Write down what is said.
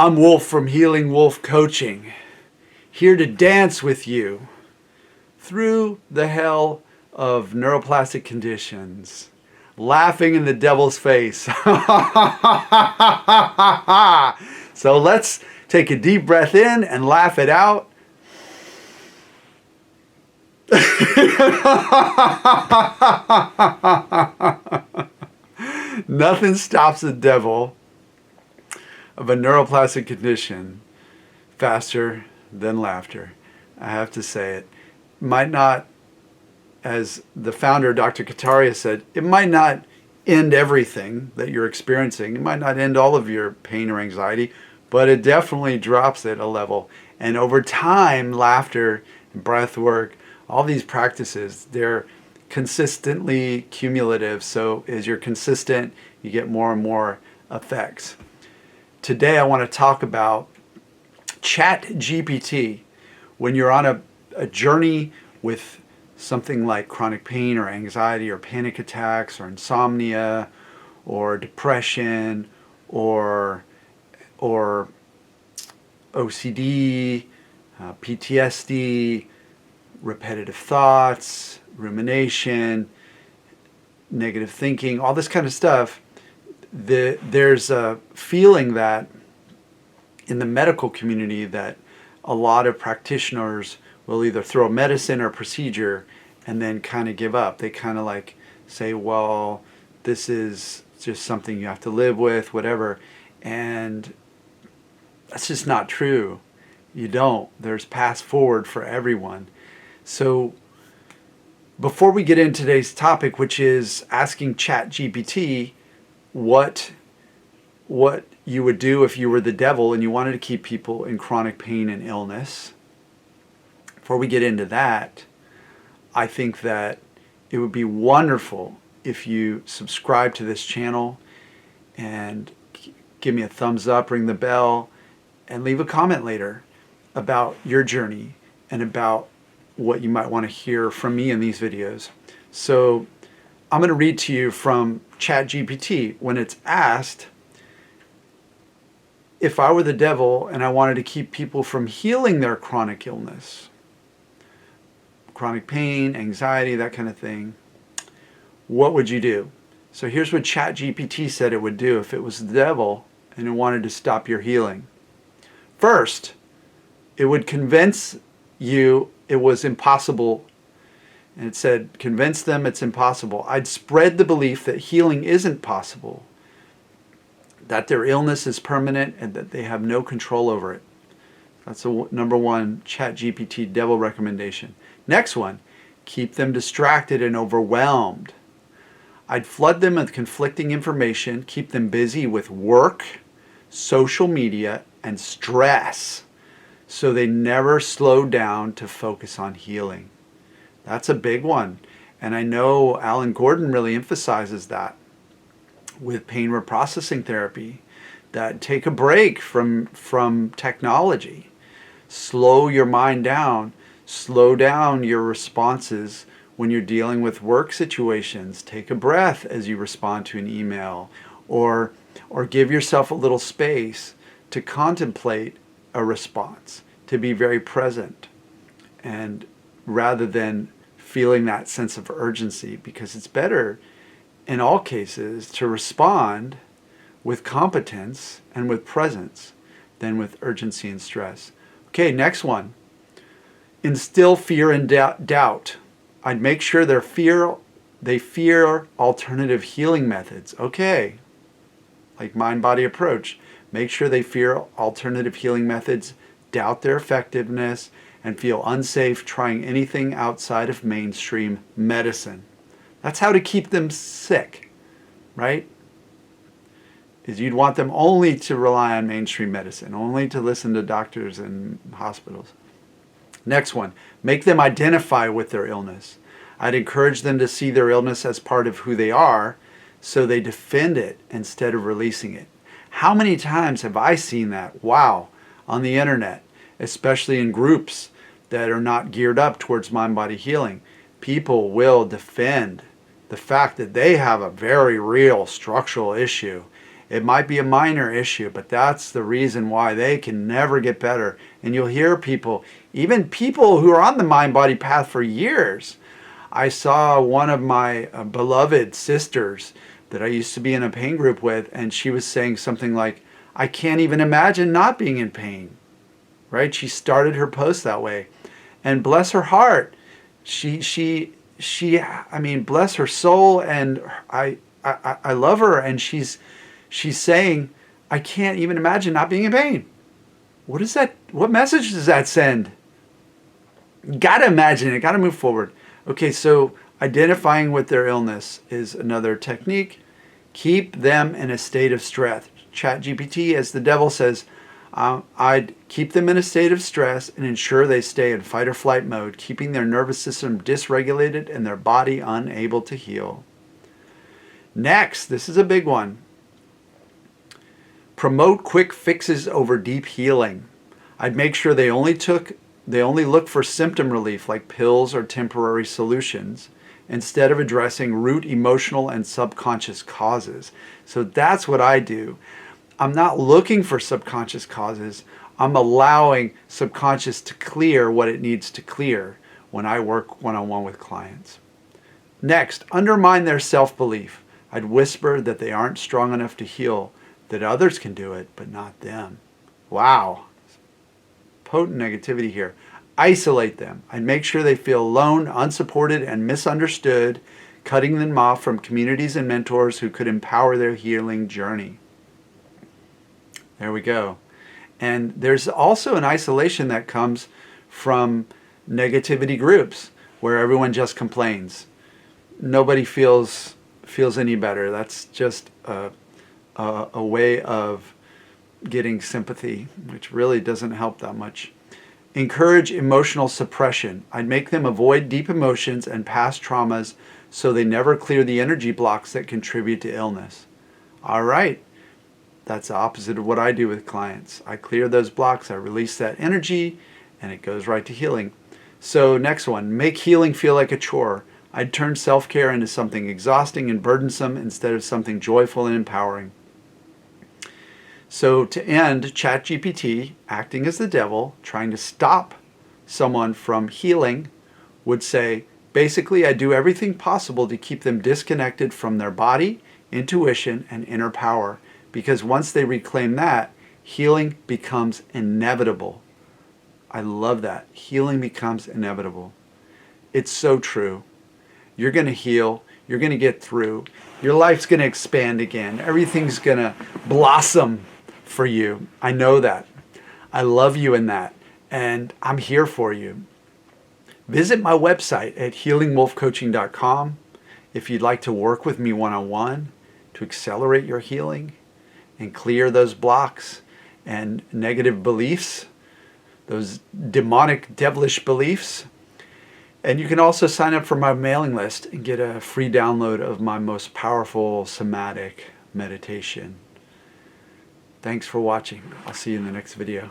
I'm Wolf from Healing Wolf Coaching, here to dance with you through the hell of neuroplastic conditions, laughing in the devil's face. So let's take a deep breath in and laugh it out. Nothing stops the devil of a neuroplastic condition faster than laughter. I have to say it. Might not, as the founder, Dr. Kataria, said, it might not end everything that you're experiencing. It might not end all of your pain or anxiety, but it definitely drops it a level. And over time, laughter, breath work, all these practices, they're consistently cumulative. So as you're consistent, you get more and more effects. Today I want to talk about ChatGPT. When you're on a journey with something like chronic pain or anxiety or panic attacks or insomnia or depression or OCD, PTSD, repetitive thoughts, rumination, negative thinking, all this kind of stuff, there's a feeling that in the medical community that a lot of practitioners will either throw a medicine or procedure and then kind of give up. They kind of like say, well, this is just something you have to live with, whatever. And that's just not true. You don't. There's paths forward for everyone. So before we get into today's topic, which is asking ChatGPT what you would do if you were the devil and you wanted to keep people in chronic pain and illness, before we get into that, I think that it would be wonderful if you subscribe to this channel and give me a thumbs up, ring the bell, and leave a comment later about your journey and about what you might want to hear from me in these videos. So I'm going to read to you from ChatGPT when it's asked, if I were the devil and I wanted to keep people from healing their chronic illness, chronic pain, anxiety, that kind of thing, what would you do? So here's what ChatGPT said it would do if it was the devil and it wanted to stop your healing. First, it would convince you it was impossible. And it said, convince them it's impossible. I'd spread the belief that healing isn't possible, that their illness is permanent, and that they have no control over it. That's the number one ChatGPT devil recommendation. Next one, keep them distracted and overwhelmed. I'd flood them with conflicting information, keep them busy with work, social media, and stress, so they never slow down to focus on healing. That's a big one. And I know Alan Gordon really emphasizes that with pain reprocessing therapy, that take a break from technology. Slow your mind down. Slow down your responses when you're dealing with work situations. Take a breath as you respond to an email, or give yourself a little space to contemplate a response, to be very present, and rather than feeling that sense of urgency, because it's better in all cases to respond with competence and with presence than with urgency and stress. Okay, next one. Instill fear and doubt. I'd make sure they fear alternative healing methods. Okay, like mind-body approach. Make sure they fear alternative healing methods, doubt their effectiveness, and feel unsafe trying anything outside of mainstream medicine. That's how to keep them sick, right? Is you'd want them only to rely on mainstream medicine, only to listen to doctors and hospitals. Next one, make them identify with their illness. I'd encourage them to see their illness as part of who they are, so they defend it instead of releasing it. How many times have I seen that? Wow, on the internet, especially in groups that are not geared up towards mind-body healing. People will defend the fact that they have a very real structural issue It might be a minor issue, but that's the reason why they can never get better. And you'll hear people, even people who are on the mind-body path for years. I saw one of my beloved sisters that I used to be in a pain group with, and she was saying something like, I can't even imagine not being in pain, right? She started her post that way. And bless her heart, she I mean, bless her soul, and I love her, and she's saying, I can't even imagine not being in pain. What is that? What message does that send? Got to imagine it, got to move forward. Okay, so identifying with their illness is another technique. Keep them in a state of stress. ChatGPT, as the devil says, I'd keep them in a state of stress and ensure they stay in fight or flight mode, keeping their nervous system dysregulated and their body unable to heal. Next, this is a big one. Promote quick fixes over deep healing. I'd make sure they only look for symptom relief like pills or temporary solutions instead of addressing root emotional and subconscious causes. So that's what I do. I'm not looking for subconscious causes. I'm allowing subconscious to clear what it needs to clear when I work one-on-one with clients. Next, undermine their self-belief. I'd whisper that they aren't strong enough to heal, that others can do it, but not them. Wow. Potent negativity here. Isolate them. I'd make sure they feel alone, unsupported, and misunderstood, cutting them off from communities and mentors who could empower their healing journey. There we go. And there's also an isolation that comes from negativity groups where everyone just complains. Nobody feels any better. That's just a way of getting sympathy, which really doesn't help that much. Encourage emotional suppression. I'd make them avoid deep emotions and past traumas so they never clear the energy blocks that contribute to illness. All right. That's the opposite of what I do with clients. I clear those blocks, I release that energy, and it goes right to healing. So next one, make healing feel like a chore. I'd turn self-care into something exhausting and burdensome instead of something joyful and empowering. So to end, ChatGPT, acting as the devil, trying to stop someone from healing, would say, basically, I do everything possible to keep them disconnected from their body, intuition, and inner power. Because once they reclaim that, healing becomes inevitable. I love that. Healing becomes inevitable. It's so true. You're going to heal. You're going to get through. Your life's going to expand again. Everything's going to blossom for you. I know that. I love you in that. And I'm here for you. Visit my website at healingwolfcoaching.com if you'd like to work with me one-on-one to accelerate your healing and clear those blocks and negative beliefs, those demonic, devilish beliefs. And you can also sign up for my mailing list and get a free download of my most powerful somatic meditation. Thanks for watching. I'll see you in the next video.